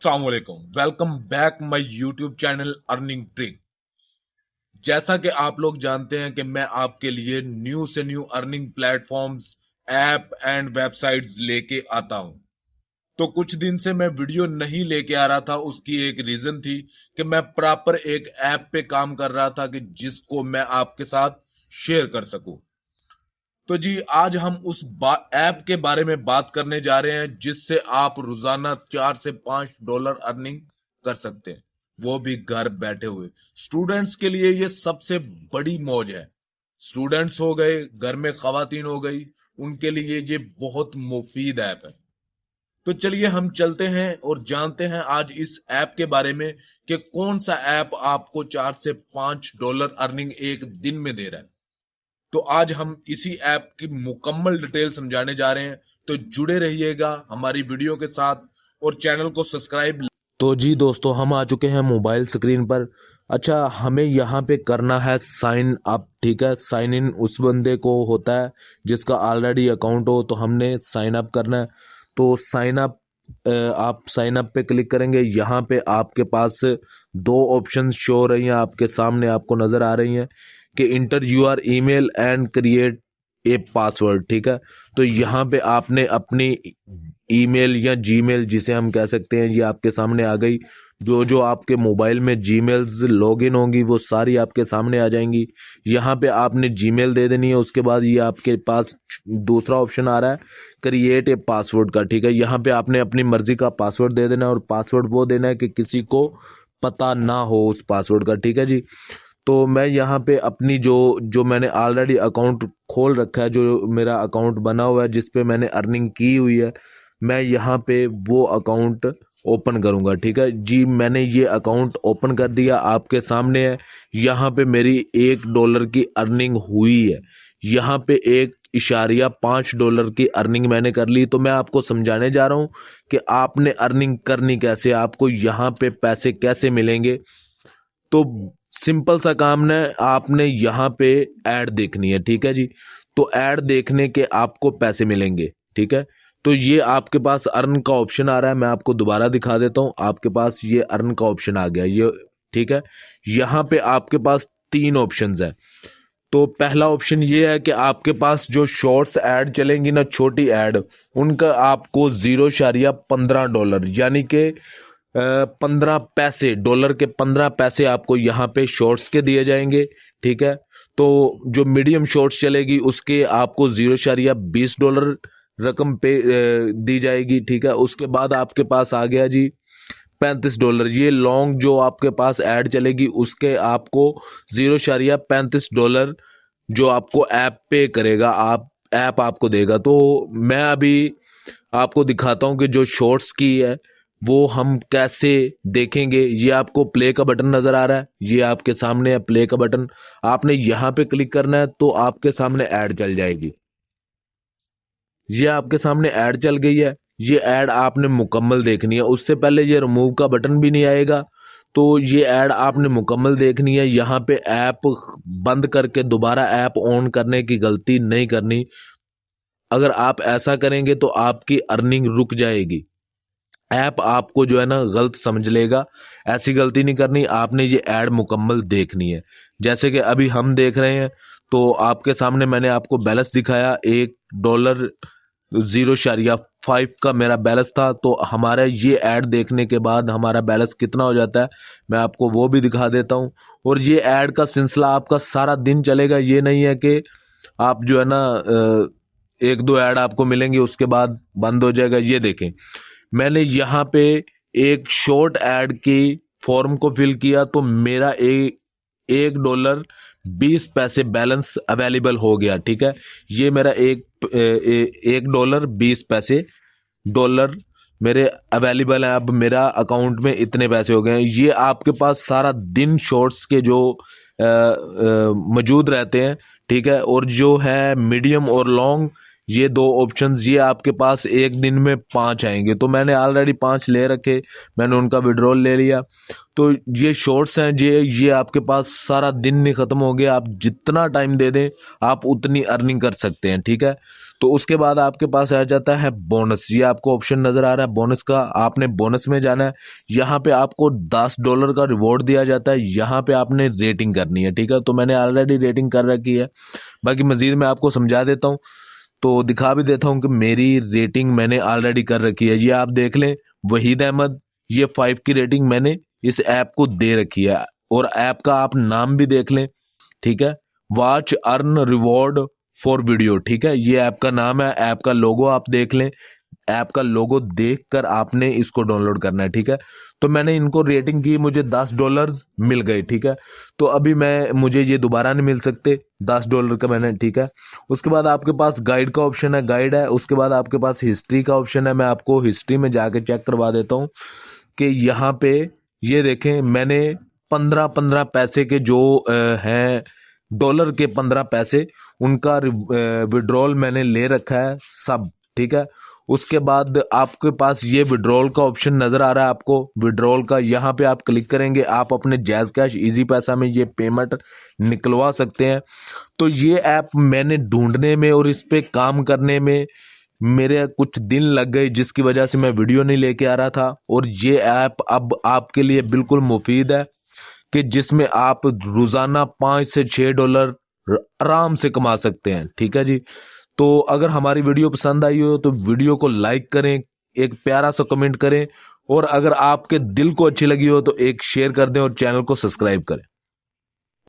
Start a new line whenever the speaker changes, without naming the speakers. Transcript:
अस्सलामुअलैकुम, welcome back my YouTube channel earning trick. जैसा कि आप लोग जानते हैं कि मैं आपके लिए न्यू से new earning platforms, app and websites लेके आता हूं। तो कुछ दिन से मैं वीडियो नहीं लेके आ रहा था, उसकी एक रीजन थी कि मैं प्रॉपर एक ऐप पे काम कर रहा था कि जिसको मैं आपके साथ शेयर कर सकूं। तो जी आज हम उस ऐप के बारे में बात करने जा रहे हैं जिससे आप रोजाना $4 से $5 अर्निंग कर सकते हैं, वो भी घर बैठे हुए। स्टूडेंट्स के लिए ये सबसे बड़ी मौज है। स्टूडेंट्स हो गए, घर में खवातीन हो गई, उनके लिए ये बहुत मुफीद ऐप है। तो चलिए हम चलते हैं और जानते हैं आज इस ऐप के बारे में कि कौन सा ऐप आपको $4 से $5 अर्निंग एक दिन में दे रहा है। तो आज हम इसी ऐप की मुकम्मल डिटेल समझाने जा रहे हैं, तो जुड़े रहिएगा हमारी वीडियो के साथ और चैनल को सब्सक्राइब।
तो जी दोस्तों, हम आ चुके हैं मोबाइल स्क्रीन पर। अच्छा, हमें यहाँ पे करना है साइन अप। ठीक है, साइन इन उस बंदे को होता है जिसका ऑलरेडी अकाउंट हो, तो हमने साइन अप करना है। तो साइन अप, आप साइन अप पे क्लिक करेंगे। यहाँ पे आपके पास दो ऑप्शंस शो हो रही हैं आपके सामने, आपको नज़र आ रही हैं कि enter your email and create a password. ठीक है, तो यहाँ पे आपने अपनी ईमेल या जीमेल, जिसे हम कह सकते हैं, ये आपके सामने आ गई। जो जो आपके मोबाइल में जीमेल्स लॉगिन होंगी वो सारी आपके सामने आ जाएंगी। यहाँ पे आपने जीमेल दे देनी है। उसके बाद ये आपके पास दूसरा ऑप्शन आ रहा है क्रिएट ए पासवर्ड का। ठीक है, यहाँ पे आपने अपनी मर्जी का पासवर्ड दे देना है और पासवर्ड वो देना है कि किसी को पता ना हो उस पासवर्ड का। ठीक है जी, तो मैं यहाँ पे अपनी जो मैंने ऑलरेडी अकाउंट खोल रखा है, जो मेरा अकाउंट बना हुआ है जिस पे मैंने अर्निंग की हुई है, मैं यहाँ पे वो अकाउंट ओपन करूँगा। ठीक है जी, मैंने ये अकाउंट ओपन कर दिया, आपके सामने है। यहाँ पे मेरी $1 की अर्निंग हुई है। यहाँ पे $1.5 की अर्निंग मैंने कर ली। तो मैं आपको समझाने जा रहा हूँ कि आपने अर्निंग करनी कैसे, आपको यहाँ पे पैसे कैसे मिलेंगे। तो सिंपल सा काम है, आपने यहाँ पे ऐड देखनी है। ठीक है जी, तो ऐड देखने के आपको पैसे मिलेंगे। ठीक है, तो ये आपके पास अर्न का ऑप्शन आ रहा है। मैं आपको दोबारा दिखा देता हूँ, आपके पास ये अर्न का ऑप्शन आ गया ये। ठीक है, यहाँ पे आपके पास 3 ऑप्शंस है। तो पहला ऑप्शन ये है कि आपके पास जो शॉर्ट्स ऐड चलेंगी ना, छोटी ऐड, उनका आपको $0.15 यानी कि 15 पैसे, डॉलर के 15 पैसे आपको यहाँ पे शॉर्ट्स के दिए जाएंगे। ठीक है, तो जो मीडियम शॉर्ट्स चलेगी उसके आपको $0.20 रकम पे दी जाएगी। ठीक है, उसके बाद आपके पास आ गया जी $35। ये लॉन्ग जो आपके पास ऐड चलेगी उसके आपको $0.35 जो आपको ऐप पे करेगा, आप ऐप आपको देगा। तो मैं अभी आपको दिखाता हूँ कि जो शॉर्ट्स की है वो हम कैसे देखेंगे। ये आपको प्ले का बटन नजर आ रहा है, ये आपके सामने है प्ले का बटन। आपने यहाँ पे क्लिक करना है तो आपके सामने ऐड चल जाएगी। ये आपके सामने ऐड चल गई है। ये ऐड आपने मुकम्मल देखनी है, उससे पहले ये रिमूव का बटन भी नहीं आएगा। तो ये ऐड आपने मुकम्मल देखनी है। यहाँ पे ऐप बंद करके दोबारा ऐप ऑन करने की गलती नहीं करनी। अगर आप ऐसा करेंगे तो आपकी अर्निंग रुक जाएगी, ऐप आपको जो है ना गलत समझ लेगा। ऐसी गलती नहीं करनी, आपने ये ऐड मुकम्मल देखनी है। जैसे कि अभी हम देख रहे हैं, तो आपके सामने मैंने आपको बैलेंस दिखाया, $1.05 का मेरा बैलेंस था। तो हमारा ये ऐड देखने के बाद हमारा बैलेंस कितना हो जाता है मैं आपको वो भी दिखा देता हूँ। और ये ऐड का सिलसिला आपका सारा दिन चलेगा। ये नहीं है कि आप जो है ना 1-2 ऐड आपको मिलेंगे उसके बाद बंद हो जाएगा। ये देखें, मैंने यहाँ पे एक शॉर्ट ऐड की फॉर्म को फिल किया तो मेरा $1.20 बैलेंस अवेलेबल हो गया। ठीक है, ये मेरा $1.20 डॉलर मेरे अवेलेबल है। अब मेरा अकाउंट में इतने पैसे हो गए हैं। ये आपके पास सारा दिन शॉर्ट्स के जो मौजूद रहते हैं। ठीक है, और जो है मीडियम और लॉन्ग, ये 2 ऑप्शंस, ये आपके पास एक दिन में 5 आएंगे। तो मैंने ऑलरेडी 5 ले रखे, मैंने उनका विड्रॉल ले लिया। तो ये शॉर्ट्स हैं, ये आपके पास सारा दिन नहीं ख़त्म हो गया। आप जितना टाइम दे दें आप उतनी अर्निंग कर सकते हैं। ठीक है, तो उसके बाद आपके पास आ जाता है बोनस। ये आपको ऑप्शन नजर आ रहा है बोनस का, आपने बोनस में जाना है। यहाँ पे आपको $10 का रिवॉर्ड दिया जाता है। यहाँ पे आपने रेटिंग करनी है, ठीक है। तो मैंने ऑलरेडी रेटिंग कर रखी है, बाकी मजीद मैं आपको समझा देता हूँ, तो दिखा भी देता हूँ कि मेरी रेटिंग मैंने ऑलरेडी कर रखी है। ये आप देख लें, वहीद अहमद, ये 5 की रेटिंग मैंने इस ऐप को दे रखी है। और ऐप का आप नाम भी देख लें, ठीक है, watch earn reward for video, ठीक है, ये ऐप का नाम है। ऐप का लोगो आप देख लें, ऐप का लोगो देखकर आपने इसको डाउनलोड करना है, ठीक है। तो मैंने इनको रेटिंग की, मुझे $10 मिल गए, ठीक है। तो अभी मुझे ये दोबारा नहीं मिल सकते $10 का मैंने, ठीक है। उसके बाद आपके पास गाइड का ऑप्शन है, गाइड है। उसके बाद आपके पास हिस्ट्री का ऑप्शन है। मैं आपको हिस्ट्री में जाके चेक करवा देता हूँ कि यहाँ पे ये देखें, मैंने 15 पैसे के जो हैं डॉलर के 15 पैसे, उनका विड्रॉल मैंने ले रखा है सब, ठीक है। उसके बाद आपके पास ये विड्रॉल का ऑप्शन नजर आ रहा है आपको, विड्रॉल का, यहाँ पे आप क्लिक करेंगे, आप अपने जैज़ कैश इजी पैसा में ये पेमेंट निकलवा सकते हैं। तो ये ऐप मैंने ढूंढने में और इस पे काम करने में मेरे कुछ दिन लग गए, जिसकी वजह से मैं वीडियो नहीं लेके आ रहा था। और ये ऐप अब आपके लिए बिल्कुल मुफीद है कि जिसमें आप रोजाना $5 से $6 आराम से कमा सकते हैं, ठीक है जी। तो अगर हमारी वीडियो पसंद आई हो तो वीडियो को लाइक करें, एक प्यारा सा कमेंट करें, और अगर आपके दिल को अच्छी लगी हो तो एक शेयर कर दें और चैनल को सब्सक्राइब करें।